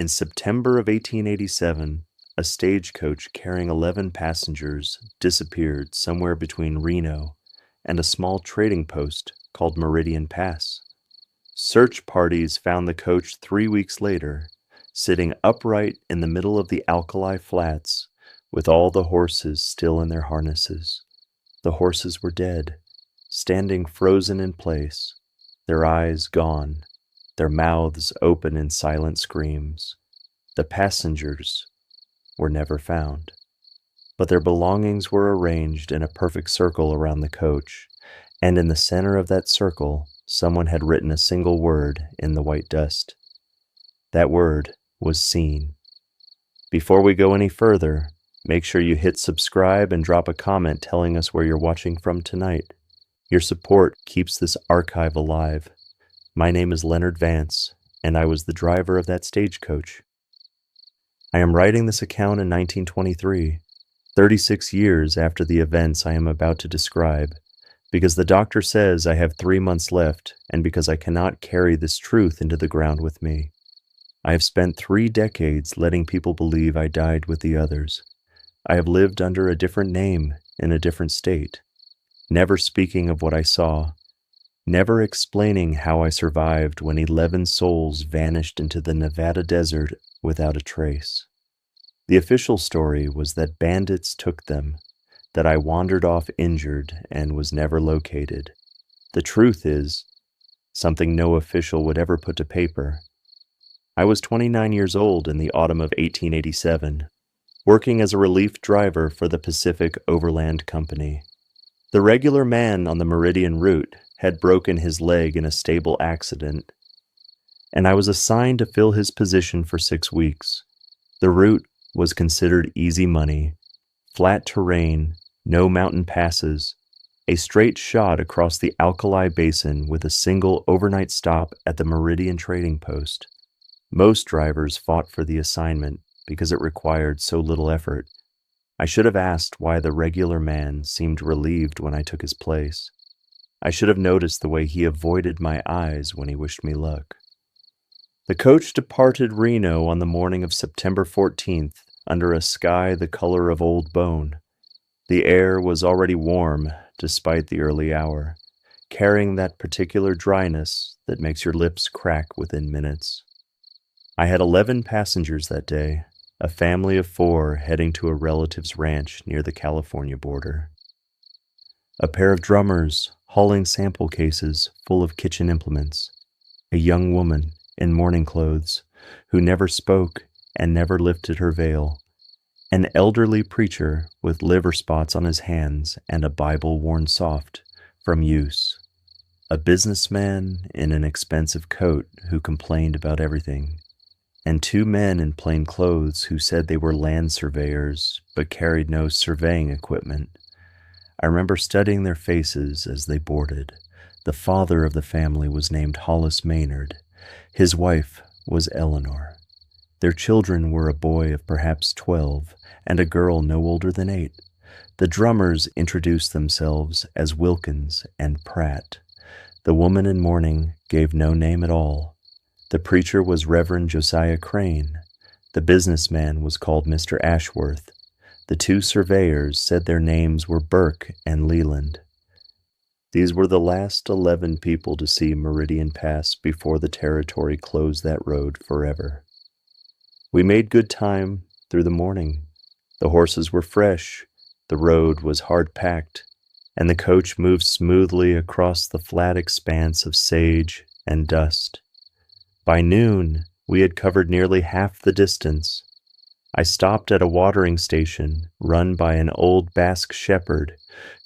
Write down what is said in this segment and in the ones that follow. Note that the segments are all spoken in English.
In September of 1887, a stagecoach carrying 11 passengers disappeared somewhere between Reno and a small trading post called Meridian Pass. Search parties found the coach 3 weeks later, sitting upright in the middle of the Alkali Flats, with all the horses still in their harnesses. The horses were dead, standing frozen in place, their eyes gone, their mouths open in silent screams. The passengers were never found, but their belongings were arranged in a perfect circle around the coach, and in the center of that circle, someone had written a single word in the white dust. That word was seen. Before we go any further, make sure you hit subscribe and drop a comment telling us where you're watching from tonight. Your support keeps this archive alive. My name is Leonard Vance, and I was the driver of that stagecoach. I am writing this account in 1923, 36 years after the events I am about to describe, because the doctor says I have 3 months left, and because I cannot carry this truth into the ground with me. I have spent 3 decades letting people believe I died with the others. I have lived under a different name in a different state, never speaking of what I saw, never explaining how I survived when 11 souls vanished into the Nevada desert without a trace. The official story was that bandits took them, that I wandered off injured and was never located. The truth is, something no official would ever put to paper. I was 29 years old in the autumn of 1887, working as a relief driver for the Pacific Overland Company. The regular man on the Meridian route had broken his leg in a stable accident, and I was assigned to fill his position for 6 weeks. The route was considered easy money, flat terrain, no mountain passes, a straight shot across the Alkali Basin with a single overnight stop at the Meridian Trading Post. Most drivers fought for the assignment because it required so little effort. I should have asked why the regular man seemed relieved when I took his place. I should have noticed the way he avoided my eyes when he wished me luck. The coach departed Reno on the morning of September 14th under a sky the color of old bone. The air was already warm despite the early hour, carrying that particular dryness that makes your lips crack within minutes. I had 11 passengers that day, a family of 4 heading to a relative's ranch near the California border. A pair of drummers hauling sample cases full of kitchen implements, a young woman in mourning clothes who never spoke and never lifted her veil, an elderly preacher with liver spots on his hands and a Bible worn soft from use, a businessman in an expensive coat who complained about everything, and 2 men in plain clothes who said they were land surveyors but carried no surveying equipment. I remember studying their faces as they boarded. The father of the family was named Hollis Maynard. His wife was Eleanor. Their children were a boy of perhaps 12 and a girl no older than 8. The drummers introduced themselves as Wilkins and Pratt. The woman in mourning gave no name at all. The preacher was Reverend Josiah Crane. The businessman was called Mr. Ashworth. The 2 surveyors said their names were Burke and Leland. These were the last 11 people to see Meridian Pass before the territory closed that road forever. We made good time through the morning. The horses were fresh, the road was hard-packed, and the coach moved smoothly across the flat expanse of sage and dust. By noon, we had covered nearly half the distance. I stopped at a watering station run by an old Basque shepherd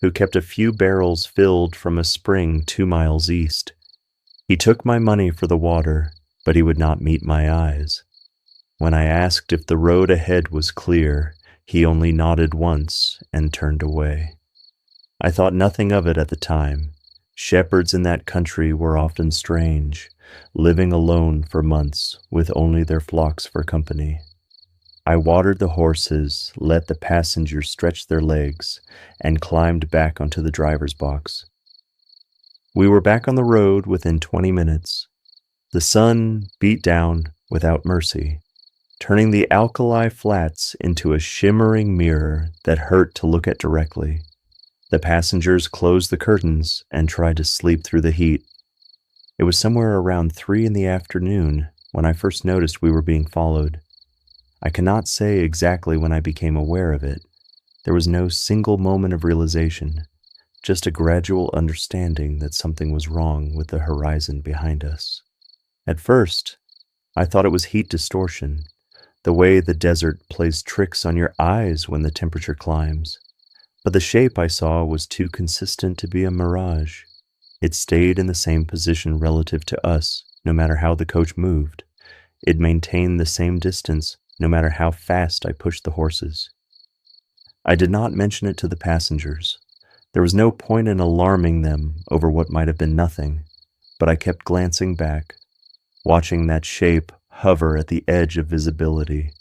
who kept a few barrels filled from a spring 2 miles east. He took my money for the water, but he would not meet my eyes. When I asked if the road ahead was clear, he only nodded once and turned away. I thought nothing of it at the time. Shepherds in that country were often strange, living alone for months with only their flocks for company. I watered the horses, let the passengers stretch their legs, and climbed back onto the driver's box. We were back on the road within 20 minutes. The sun beat down without mercy. turning the Alkali flats into a shimmering mirror that hurt to look at directly. The passengers closed the curtains and tried to sleep through the heat. It was somewhere around 3 in the afternoon when I first noticed we were being followed. I cannot say exactly when I became aware of it. There was no single moment of realization, just a gradual understanding that something was wrong with the horizon behind us. At first, I thought it was heat distortion, the way the desert plays tricks on your eyes when the temperature climbs. But the shape I saw was too consistent to be a mirage. It stayed in the same position relative to us, no matter how the coach moved. It maintained the same distance, no matter how fast I pushed the horses. I did not mention it to the passengers. There was no point in alarming them over what might have been nothing, but I kept glancing back, watching that shape hover at the edge of visibility,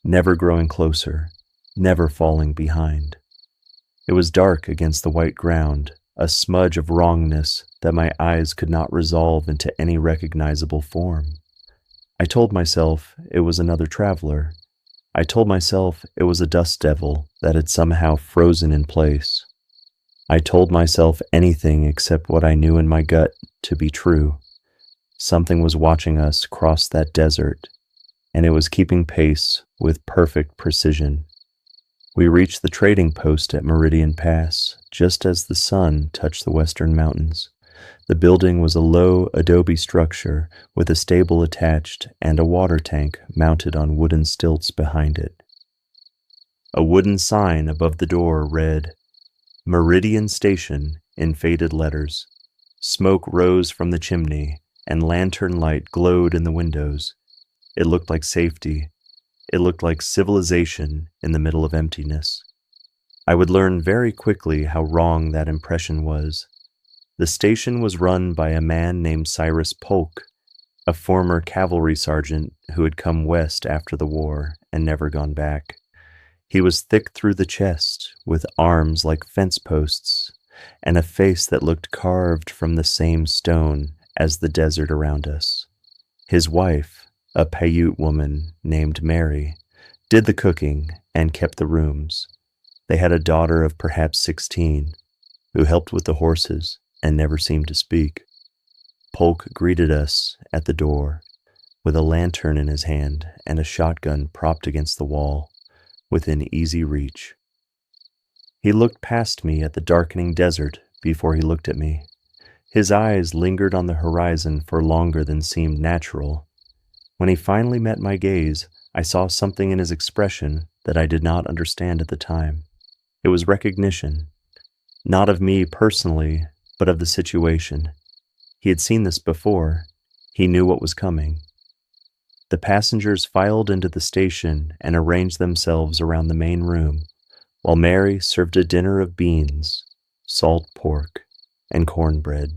never growing closer, never falling behind. It was dark against the white ground, a smudge of wrongness that my eyes could not resolve into any recognizable form. I told myself it was another traveler. I told myself it was a dust devil that had somehow frozen in place. I told myself anything except what I knew in my gut to be true. Something was watching us cross that desert, and it was keeping pace with perfect precision. We reached the trading post at Meridian Pass just as the sun touched the western mountains. The building was a low adobe structure with a stable attached and a water tank mounted on wooden stilts behind it. A wooden sign above the door read, "Meridian Station," in faded letters. Smoke rose from the chimney, and lantern light glowed in the windows. It looked like safety. It looked like civilization in the middle of emptiness. I would learn very quickly how wrong that impression was. The station was run by a man named Cyrus Polk, a former cavalry sergeant who had come west after the war and never gone back. He was thick through the chest, with arms like fence posts, and a face that looked carved from the same stone as the desert around us. His wife, a Paiute woman named Mary, did the cooking and kept the rooms. They had a daughter of perhaps 16, who helped with the horses and never seemed to speak. Polk greeted us at the door with a lantern in his hand and a shotgun propped against the wall, within easy reach. He looked past me at the darkening desert before he looked at me. His eyes lingered on the horizon for longer than seemed natural. When he finally met my gaze, I saw something in his expression that I did not understand at the time. It was recognition, not of me personally, but of the situation. He had seen this before. He knew what was coming. The passengers filed into the station and arranged themselves around the main room, while Mary served a dinner of beans, salt pork, and cornbread.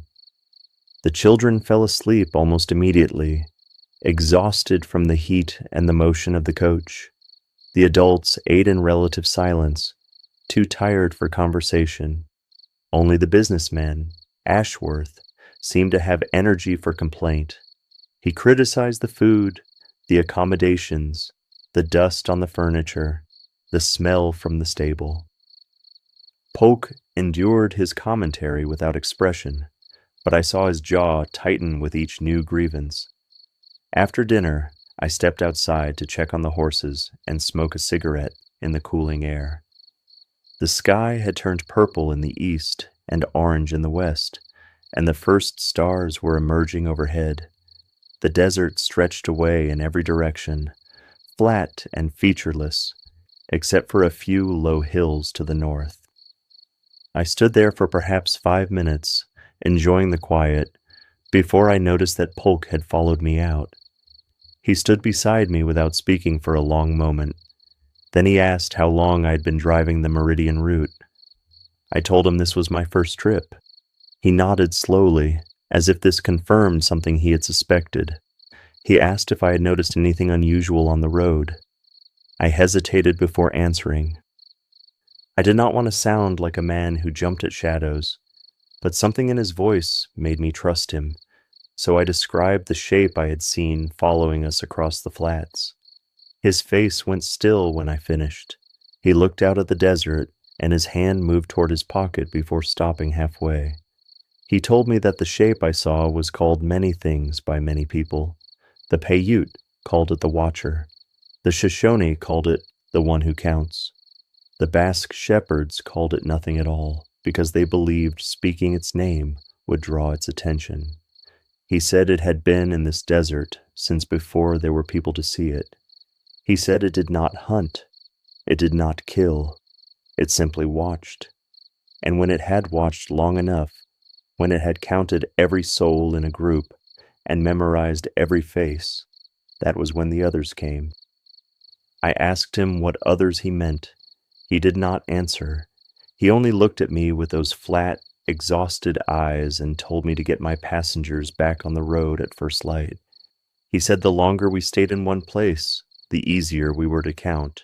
The children fell asleep almost immediately, exhausted from the heat and the motion of the coach. The adults ate in relative silence, too tired for conversation. Only the businessman, Ashworth, seemed to have energy for complaint. He criticized the food, the accommodations, the dust on the furniture, the smell from the stable. Polk endured his commentary without expression, but I saw his jaw tighten with each new grievance. After dinner, I stepped outside to check on the horses and smoke a cigarette in the cooling air. The sky had turned purple in the east and orange in the west, and the first stars were emerging overhead. The desert stretched away in every direction, flat and featureless, except for a few low hills to the north. I stood there for perhaps 5 minutes, enjoying the quiet, before I noticed that Polk had followed me out. He stood beside me without speaking for a long moment. Then he asked how long I'd been driving the Meridian route. I told him this was my first trip. He nodded slowly, as if this confirmed something he had suspected. He asked if I had noticed anything unusual on the road. I hesitated before answering. I did not want to sound like a man who jumped at shadows, but something in his voice made me trust him, so I described the shape I had seen following us across the flats. His face went still when I finished. He looked out at the desert, and his hand moved toward his pocket before stopping halfway. He told me that the shape I saw was called many things by many people. The Paiute called it the Watcher. The Shoshone called it the One Who Counts. The Basque shepherds called it nothing at all, because they believed speaking its name would draw its attention. He said it had been in this desert since before there were people to see it. He said it did not hunt, it did not kill, it simply watched. And when it had watched long enough, when it had counted every soul in a group and memorized every face, that was when the others came. I asked him what others he meant. He did not answer. He only looked at me with those flat, exhausted eyes and told me to get my passengers back on the road at first light. He said the longer we stayed in one place, the easier we were to count.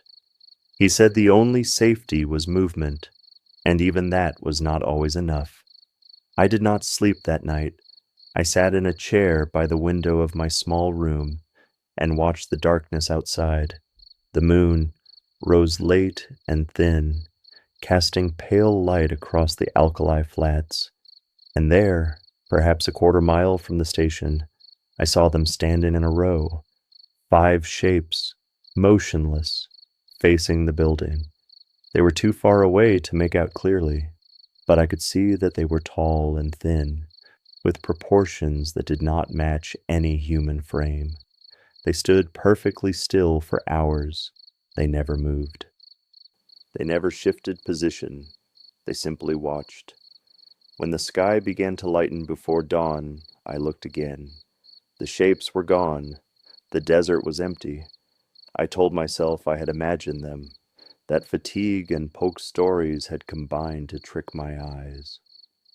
He said the only safety was movement, and even that was not always enough. I did not sleep that night. I sat in a chair by the window of my small room and watched the darkness outside. The moon rose late and thin, casting pale light across the Alkali flats. And there, perhaps a quarter mile from the station, I saw them standing in a row, 5 shapes, motionless, facing the building. They were too far away to make out clearly, but I could see that they were tall and thin, with proportions that did not match any human frame. They stood perfectly still for hours. They never moved. They never shifted position. They simply watched. When the sky began to lighten before dawn, I looked again. The shapes were gone. The desert was empty. I told myself I had imagined them, that fatigue and Polk's stories had combined to trick my eyes.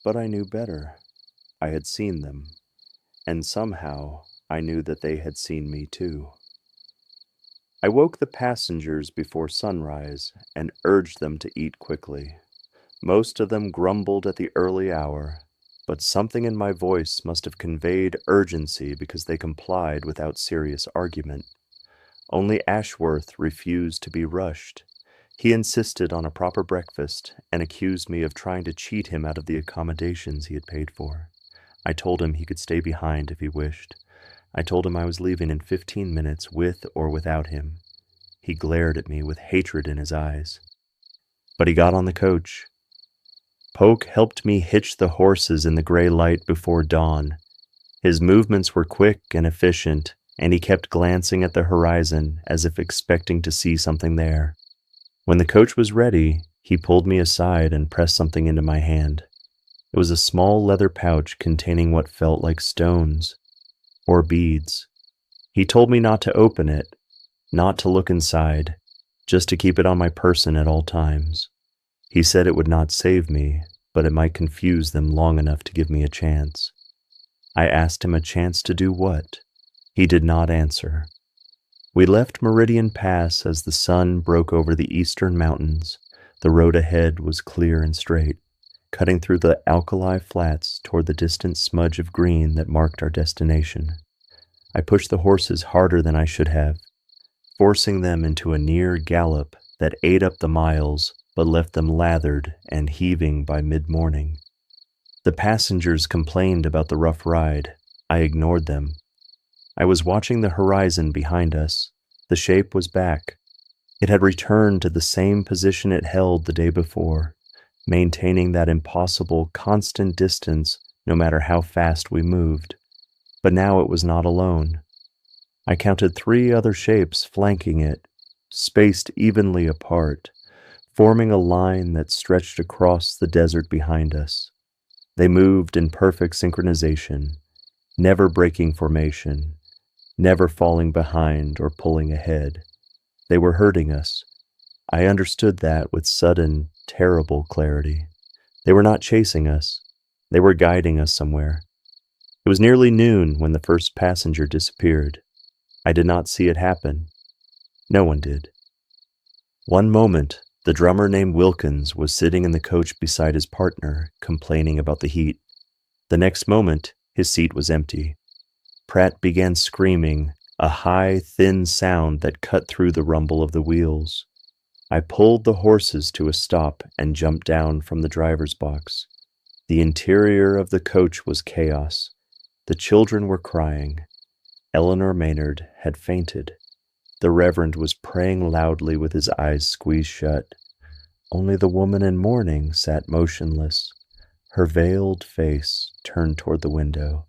But I knew better. I had seen them, and somehow I knew that they had seen me too. I woke the passengers before sunrise and urged them to eat quickly. Most of them grumbled at the early hour, but something in my voice must have conveyed urgency because they complied without serious argument. Only Ashworth refused to be rushed. He insisted on a proper breakfast and accused me of trying to cheat him out of the accommodations he had paid for. I told him he could stay behind if he wished. I told him I was leaving in 15 minutes with or without him. He glared at me with hatred in his eyes. But he got on the coach. Polk helped me hitch the horses in the gray light before dawn. His movements were quick and efficient, and he kept glancing at the horizon as if expecting to see something there. When the coach was ready, he pulled me aside and pressed something into my hand. It was a small leather pouch containing what felt like stones or beads. He told me not to open it, not to look inside, just to keep it on my person at all times. He said it would not save me, but it might confuse them long enough to give me a chance. I asked him a chance to do what? He did not answer. We left Meridian Pass as the sun broke over the eastern mountains. The road ahead was clear and straight, cutting through the Alkali flats toward the distant smudge of green that marked our destination. I pushed the horses harder than I should have, forcing them into a near gallop that ate up the miles but left them lathered and heaving by mid-morning. The passengers complained about the rough ride. I ignored them. I was watching the horizon behind us. The shape was back. It had returned to the same position it held the day before, maintaining that impossible constant distance no matter how fast we moved. But now it was not alone. I counted 3 other shapes flanking it, spaced evenly apart, forming a line that stretched across the desert behind us. They moved in perfect synchronization, never breaking formation, never falling behind or pulling ahead. They were herding us. I understood that with sudden, terrible clarity. They were not chasing us. They were guiding us somewhere. It was nearly noon when the first passenger disappeared. I did not see it happen. No one did. One moment, the drummer named Wilkins was sitting in the coach beside his partner, complaining about the heat. The next moment, his seat was empty. Pratt began screaming, a high, thin sound that cut through the rumble of the wheels. I pulled the horses to a stop and jumped down from the driver's box. The interior of the coach was chaos. The children were crying. Eleanor Maynard had fainted. The Reverend was praying loudly with his eyes squeezed shut. Only the woman in mourning sat motionless, her veiled face turned toward the window,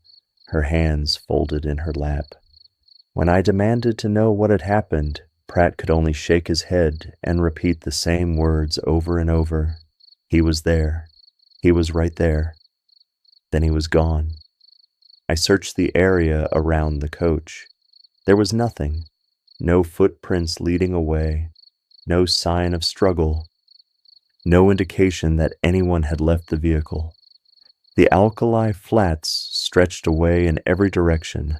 her hands folded in her lap. When I demanded to know what had happened, Pratt could only shake his head and repeat the same words over and over. He was there. He was right there. Then he was gone. I searched the area around the coach. There was nothing. No footprints leading away. No sign of struggle. No indication that anyone had left the vehicle. The Alkali flats stretched away in every direction,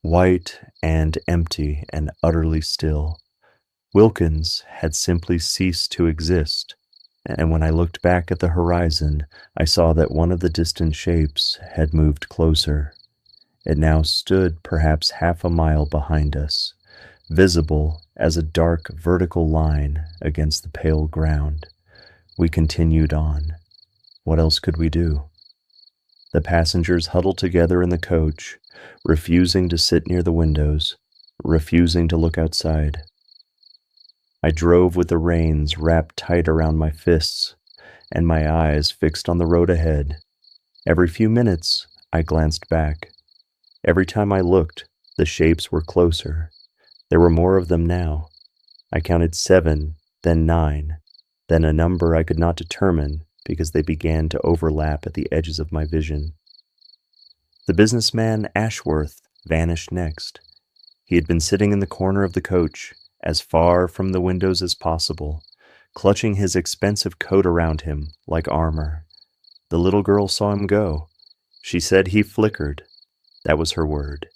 white and empty and utterly still. Wilkins had simply ceased to exist, and when I looked back at the horizon, I saw that one of the distant shapes had moved closer. It now stood perhaps half a mile behind us, visible as a dark vertical line against the pale ground. We continued on. What else could we do? The passengers huddled together in the coach, refusing to sit near the windows, refusing to look outside. I drove with the reins wrapped tight around my fists and my eyes fixed on the road ahead. Every few minutes, I glanced back. Every time I looked, the shapes were closer. There were more of them now. I counted 7, then 9, then a number I could not determine because they began to overlap at the edges of my vision. The businessman Ashworth vanished next. He had been sitting in the corner of the coach, as far from the windows as possible, clutching his expensive coat around him like armor. The little girl saw him go. She said he flickered. That was her word.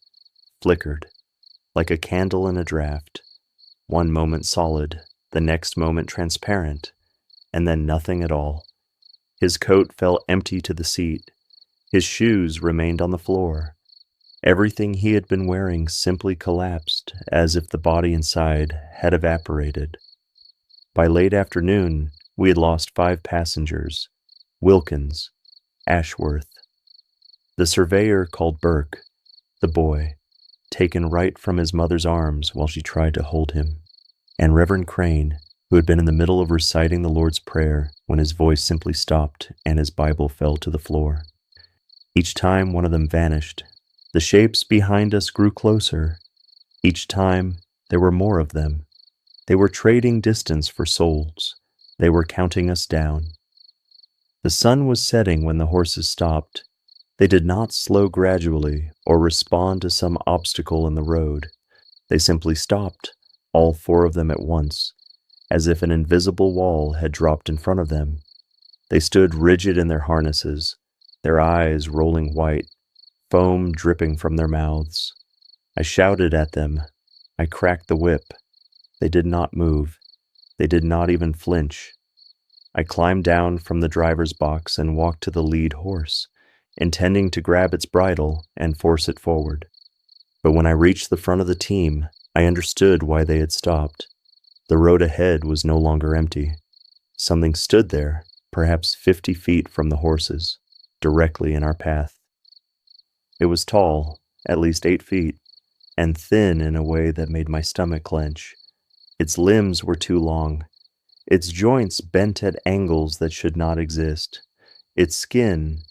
Flickered. Like a candle in a draft. One moment solid, the next moment transparent, and then nothing at all. His coat fell empty to the seat. His shoes remained on the floor. Everything he had been wearing simply collapsed, as if the body inside had evaporated. By late afternoon, we had lost 5 passengers: Wilkins, Ashworth, the surveyor called Burke, the boy, taken right from his mother's arms while she tried to hold him, and Reverend Crane, who had been in the middle of reciting the Lord's Prayer when his voice simply stopped and his Bible fell to the floor. Each time one of them vanished, the shapes behind us grew closer. Each time there were more of them. They were trading distance for souls. They were counting us down. The sun was setting when the horses stopped. They did not slow gradually or respond to some obstacle in the road. They simply stopped, all 4 of them at once, as if an invisible wall had dropped in front of them. They stood rigid in their harnesses, their eyes rolling white, foam dripping from their mouths. I shouted at them. I cracked the whip. They did not move. They did not even flinch. I climbed down from the driver's box and walked to the lead horse, intending to grab its bridle and force it forward. But when I reached the front of the team, I understood why they had stopped. The road ahead was no longer empty. Something stood there, perhaps 50 feet from the horses, directly in our path. It was tall, at least 8 feet, and thin in a way that made my stomach clench. Its limbs were too long. Its joints bent at angles that should not exist. Its skin,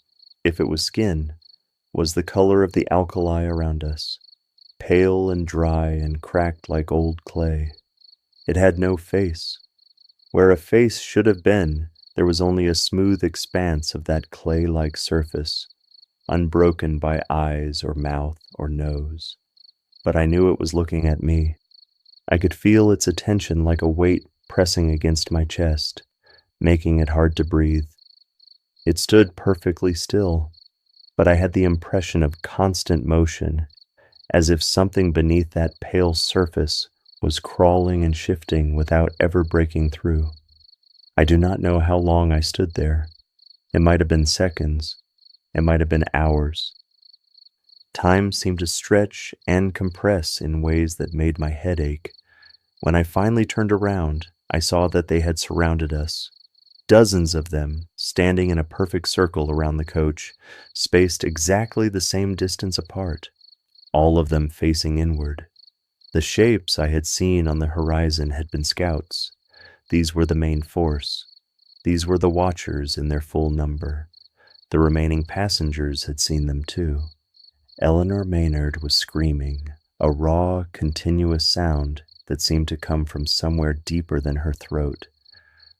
if it was skin, was the color of the alkali around us, pale and dry and cracked like old clay. It had no face. Where a face should have been, there was only a smooth expanse of that clay-like surface, unbroken by eyes or mouth or nose. But I knew it was looking at me. I could feel its attention like a weight pressing against my chest, making it hard to breathe. It stood perfectly still, but I had the impression of constant motion, as if something beneath that pale surface was crawling and shifting without ever breaking through. I do not know how long I stood there. It might have been seconds. It might have been hours. Time seemed to stretch and compress in ways that made my head ache. When I finally turned around, I saw that they had surrounded us. Dozens of them, standing in a perfect circle around the coach, spaced exactly the same distance apart, all of them facing inward. The shapes I had seen on the horizon had been scouts. These were the main force. These were the watchers in their full number. The remaining passengers had seen them too. Eleanor Maynard was screaming, a raw, continuous sound that seemed to come from somewhere deeper than her throat.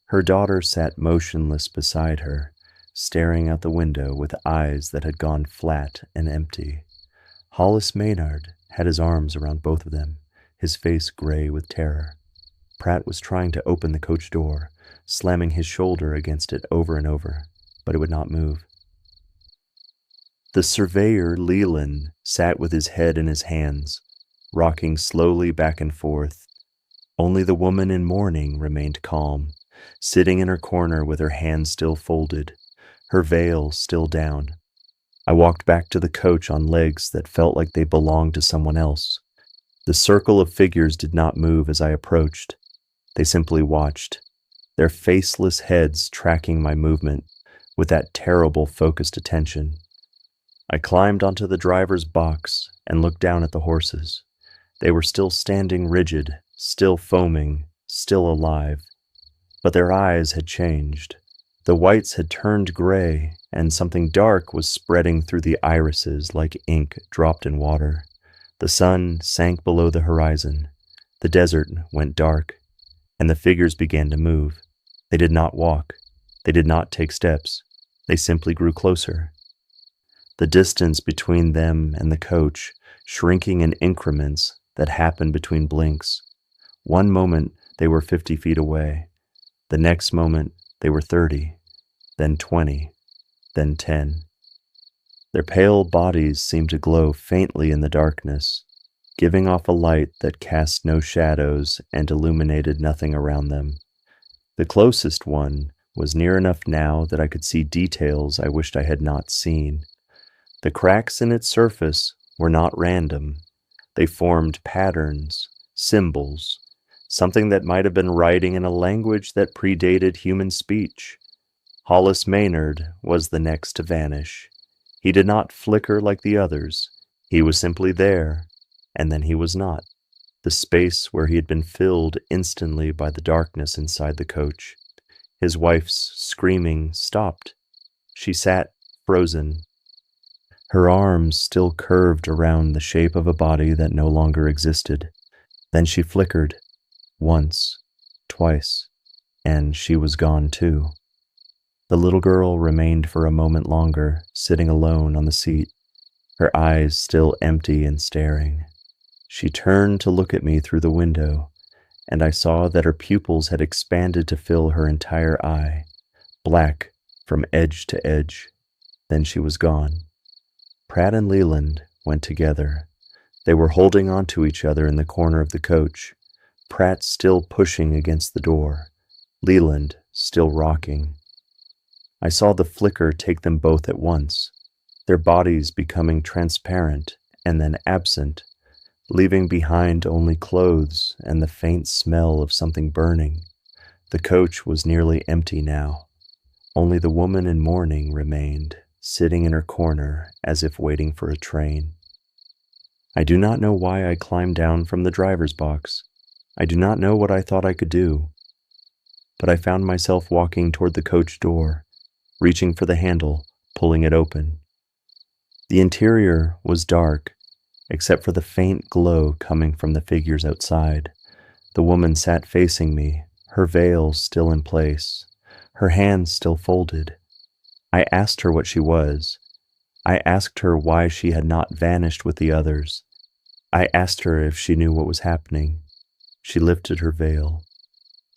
Her daughter sat motionless beside her, staring out the window with eyes that had gone flat and empty. Hollis Maynard had his arms around both of them, his face gray with terror. Pratt was trying to open the coach door, slamming his shoulder against it over and over, but it would not move. The surveyor, Leland, sat with his head in his hands, rocking slowly back and forth. Only the woman in mourning remained calm, sitting in her corner with her hands still folded, her veil still down. I walked back to the coach on legs that felt like they belonged to someone else. The circle of figures did not move as I approached. They simply watched, their faceless heads tracking my movement with that terrible focused attention. I climbed onto the driver's box and looked down at the horses. They were still standing rigid, still foaming, still alive. But their eyes had changed. The whites had turned gray, and something dark was spreading through the irises like ink dropped in water. The sun sank below the horizon. The desert went dark, and the figures began to move. They did not walk. They did not take steps. They simply grew closer. The distance between them and the coach shrinking in increments that happened between blinks. One moment they were 50 feet away. The next moment they were 30, then 20, then 10. Their pale bodies seemed to glow faintly in the darkness, giving off a light that cast no shadows and illuminated nothing around them. The closest one was near enough now that I could see details I wished I had not seen. The cracks in its surface were not random. They formed patterns, symbols, something that might have been writing in a language that predated human speech. Hollis Maynard was the next to vanish. He did not flicker like the others. He was simply there, and then he was not. The space where he had been filled instantly by the darkness inside the coach. His wife's screaming stopped. She sat frozen, her arms still curved around the shape of a body that no longer existed. Then she flickered, once, twice, and she was gone too. The little girl remained for a moment longer, sitting alone on the seat, her eyes still empty and staring. She turned to look at me through the window, and I saw that her pupils had expanded to fill her entire eye, black from edge to edge. Then she was gone. Pratt and Leland went together. They were holding on to each other in the corner of the coach, Pratt still pushing against the door, Leland still rocking. I saw the flicker take them both at once, their bodies becoming transparent and then absent, leaving behind only clothes and the faint smell of something burning. The coach was nearly empty now. Only the woman in mourning remained, sitting in her corner as if waiting for a train. I do not know why I climbed down from the driver's box. I do not know what I thought I could do. But I found myself walking toward the coach door, reaching for the handle, pulling it open. The interior was dark, except for the faint glow coming from the figures outside. The woman sat facing me, her veil still in place, her hands still folded. I asked her what she was. I asked her why she had not vanished with the others. I asked her if she knew what was happening. She lifted her veil.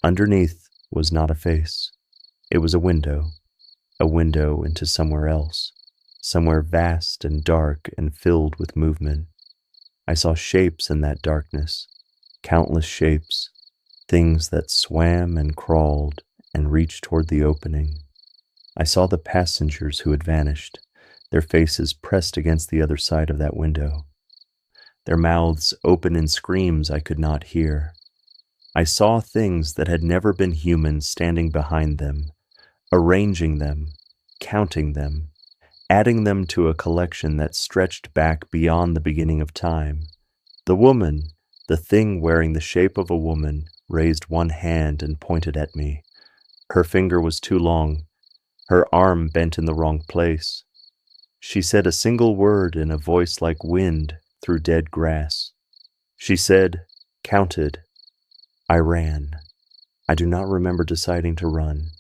Underneath was not a face. It was a window into somewhere else, somewhere vast and dark and filled with movement. I saw shapes in that darkness, countless shapes, things that swam and crawled and reached toward the opening. I saw the passengers who had vanished. their faces pressed against the other side of that window, their mouths open in screams I could not hear. I saw things that had never been human standing behind them, arranging them, counting them, adding them to a collection that stretched back beyond the beginning of time. The woman, the thing wearing the shape of a woman, raised one hand and pointed at me. Her finger was too long, her arm bent in the wrong place. She said a single word in a voice like wind through dead grass. She said, counted. I ran. I do not remember deciding to run.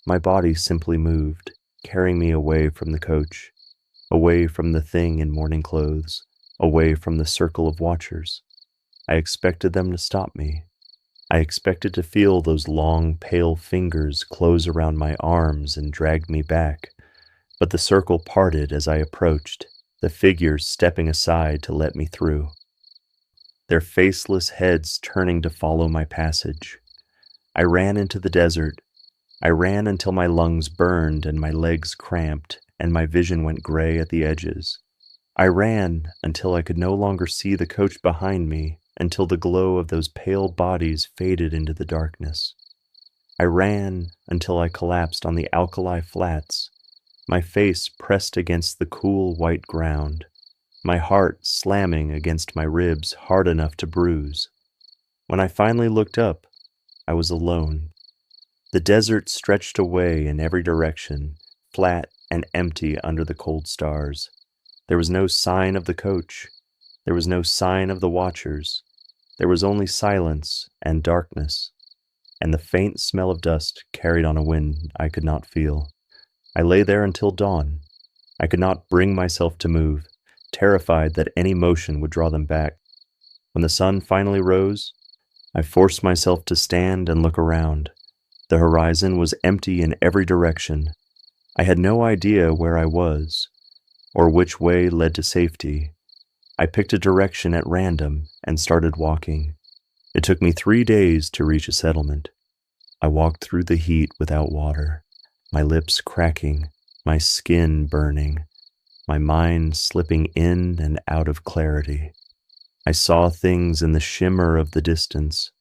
My body simply moved, carrying me away from the coach, away from the thing in morning clothes, away from the circle of watchers. I expected them to stop me. I expected to feel those long, pale fingers close around my arms and drag me back, but the circle parted as I approached, the figures stepping aside to let me through, their faceless heads turning to follow my passage. I ran into the desert. I ran until my lungs burned and my legs cramped and my vision went gray at the edges. I ran until I could no longer see the coach behind me, until the glow of those pale bodies faded into the darkness. I ran until I collapsed on the Alkali flats, my face pressed against the cool white ground, my heart slamming against my ribs hard enough to bruise. When I finally looked up, I was alone. The desert stretched away in every direction, flat and empty under the cold stars. There was no sign of the coach. There was no sign of the watchers. There was only silence and darkness, and the faint smell of dust carried on a wind I could not feel. I lay there until dawn. I could not bring myself to move, terrified that any motion would draw them back. When the sun finally rose, I forced myself to stand and look around. The horizon was empty in every direction. I had no idea where I was, or which way led to safety. I picked a direction at random and started walking. It took me 3 days to reach a settlement. I walked through the heat without water, my lips cracking, my skin burning, my mind slipping in and out of clarity. I saw things in the shimmer of the distance,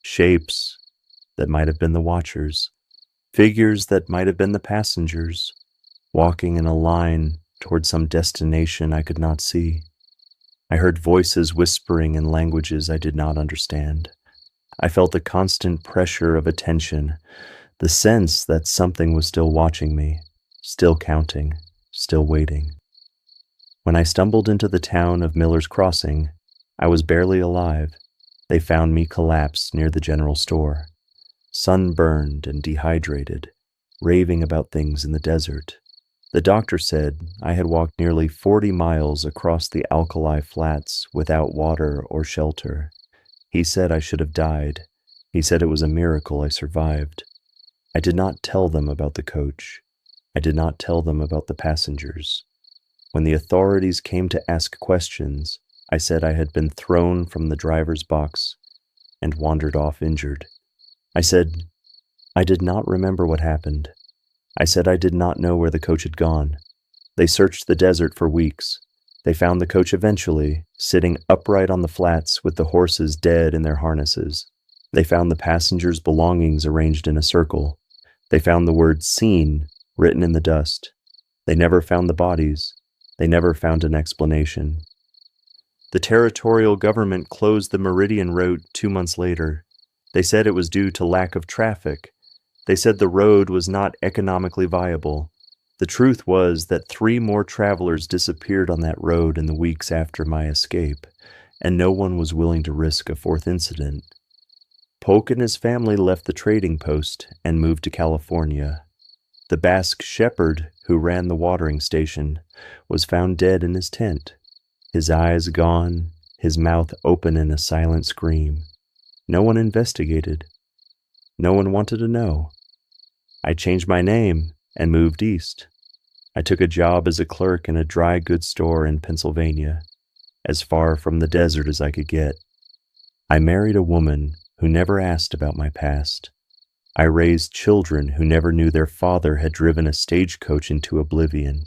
shapes that might have been the watchers, figures that might have been the passengers, walking in a line toward some destination I could not see. I heard voices whispering in languages I did not understand. I felt the constant pressure of attention, the sense that something was still watching me, still counting, still waiting. When I stumbled into the town of Miller's Crossing, I was barely alive. They found me collapsed near the general store, sunburned and dehydrated, raving about things in the desert. The doctor said I had walked nearly 40 miles across the Alkali flats without water or shelter. He said I should have died. He said it was a miracle I survived. I did not tell them about the coach. I did not tell them about the passengers. When the authorities came to ask questions, I said I had been thrown from the driver's box and wandered off injured. I said I did not remember what happened. I said I did not know where the coach had gone. They searched the desert for weeks. They found the coach eventually, sitting upright on the flats with the horses dead in their harnesses. They found the passengers' belongings arranged in a circle. They found the word "seen" written in the dust. They never found the bodies. They never found an explanation. The territorial government closed the Meridian route 2 months later. They said it was due to lack of traffic. They said the road was not economically viable. The truth was that 3 more travelers disappeared on that road in the weeks after my escape, and no one was willing to risk a 4th incident. Polk and his family left the trading post and moved to California. The Basque shepherd who ran the watering station was found dead in his tent, his eyes gone, his mouth open in a silent scream. No one investigated. No one wanted to know. I changed my name and moved east. I took a job as a clerk in a dry goods store in Pennsylvania, as far from the desert as I could get. I married a woman who never asked about my past. I raised children who never knew their father had driven a stagecoach into oblivion.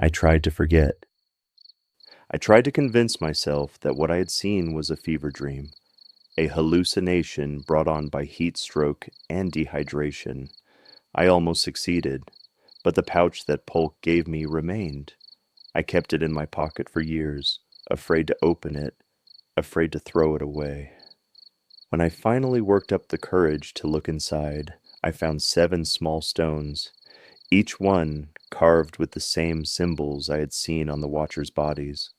I tried to forget. I tried to convince myself that what I had seen was a fever dream, a hallucination brought on by heat stroke and dehydration. I almost succeeded, but the pouch that Polk gave me remained. I kept it in my pocket for years, afraid to open it, afraid to throw it away. When I finally worked up the courage to look inside, I found 7 small stones, each one carved with the same symbols I had seen on the watchers' bodies.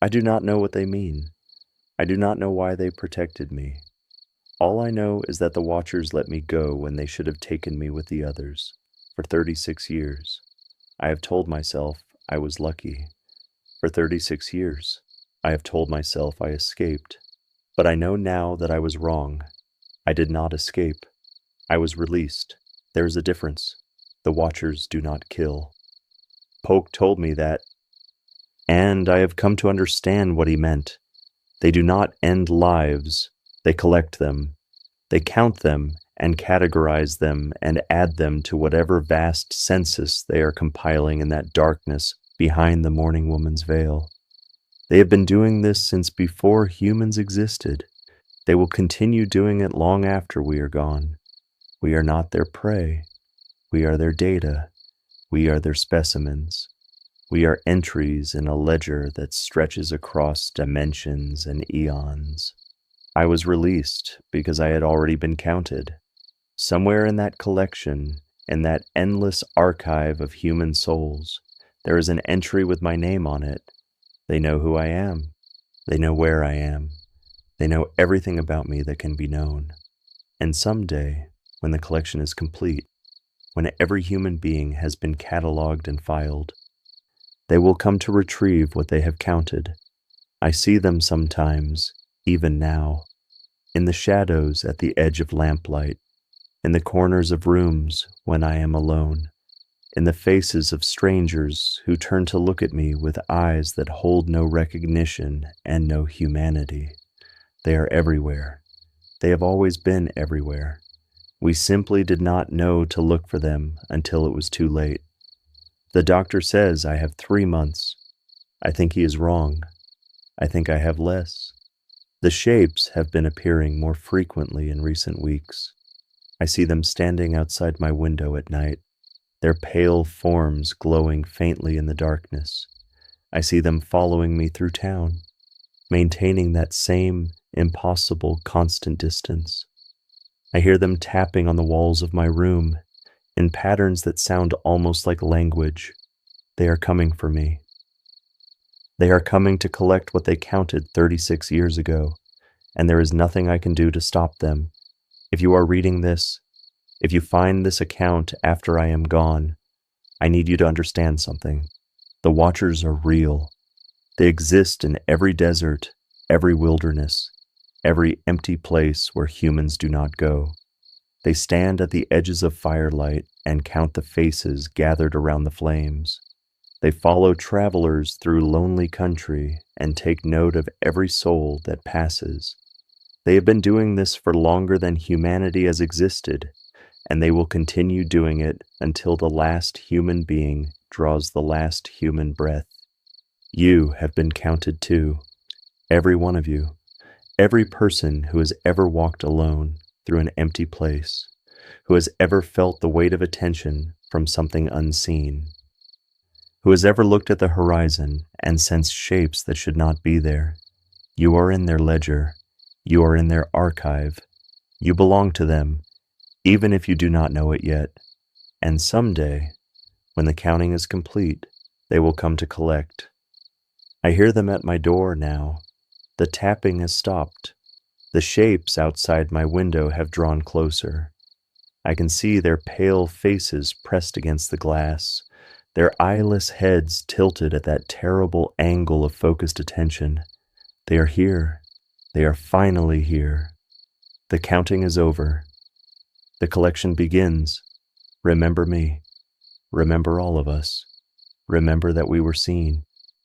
I do not know what they mean. I do not know why they protected me. All I know is that the watchers let me go when they should have taken me with the others. For 36 years, I have told myself I was lucky. For 36 years, I have told myself I escaped. But I know now that I was wrong. I did not escape. I was released. There is a difference. The watchers do not kill. Polk told me that, and I have come to understand what he meant. They do not end lives. They collect them. They count them and categorize them and add them to whatever vast census they are compiling in that darkness behind the mourning woman's veil. They have been doing this since before humans existed. They will continue doing it long after we are gone. We are not their prey. We are their data. We are their specimens. We are entries in a ledger that stretches across dimensions and eons. I was released because I had already been counted. Somewhere in that collection, in that endless archive of human souls, there is an entry with my name on it. They know who I am. They know where I am. They know everything about me that can be known. And someday, when the collection is complete, when every human being has been cataloged and filed, they will come to retrieve what they have counted. I see them sometimes, even now, in the shadows at the edge of lamplight, in the corners of rooms when I am alone, in the faces of strangers who turn to look at me with eyes that hold no recognition and no humanity. They are everywhere. They have always been everywhere. We simply did not know to look for them until it was too late. The doctor says I have 3 months. I think he is wrong. I think I have less. The shapes have been appearing more frequently in recent weeks. I see them standing outside my window at night, their pale forms glowing faintly in the darkness. I see them following me through town, maintaining that same impossible constant distance. I hear them tapping on the walls of my room in patterns that sound almost like language. They are coming for me. They are coming to collect what they counted 36 years ago, and there is nothing I can do to stop them. If you are reading this, if you find this account after I am gone, I need you to understand something. The Watchers are real. They exist in every desert, every wilderness, every empty place where humans do not go. They stand at the edges of firelight and count the faces gathered around the flames. They follow travelers through lonely country and take note of every soul that passes. They have been doing this for longer than humanity has existed, and they will continue doing it until the last human being draws the last human breath. You have been counted too, every one of you, every person who has ever walked alone through an empty place, who has ever felt the weight of attention from something unseen, who has ever looked at the horizon and sensed shapes that should not be there. You are in their ledger. You are in their archive. You belong to them, even if you do not know it yet. And someday, when the counting is complete, they will come to collect. I hear them at my door now. The tapping has stopped. The shapes outside my window have drawn closer. I can see their pale faces pressed against the glass, their eyeless heads tilted at that terrible angle of focused attention. They are here. They are finally here. The counting is over. The collection begins. Remember me. Remember all of us. Remember that we were seen.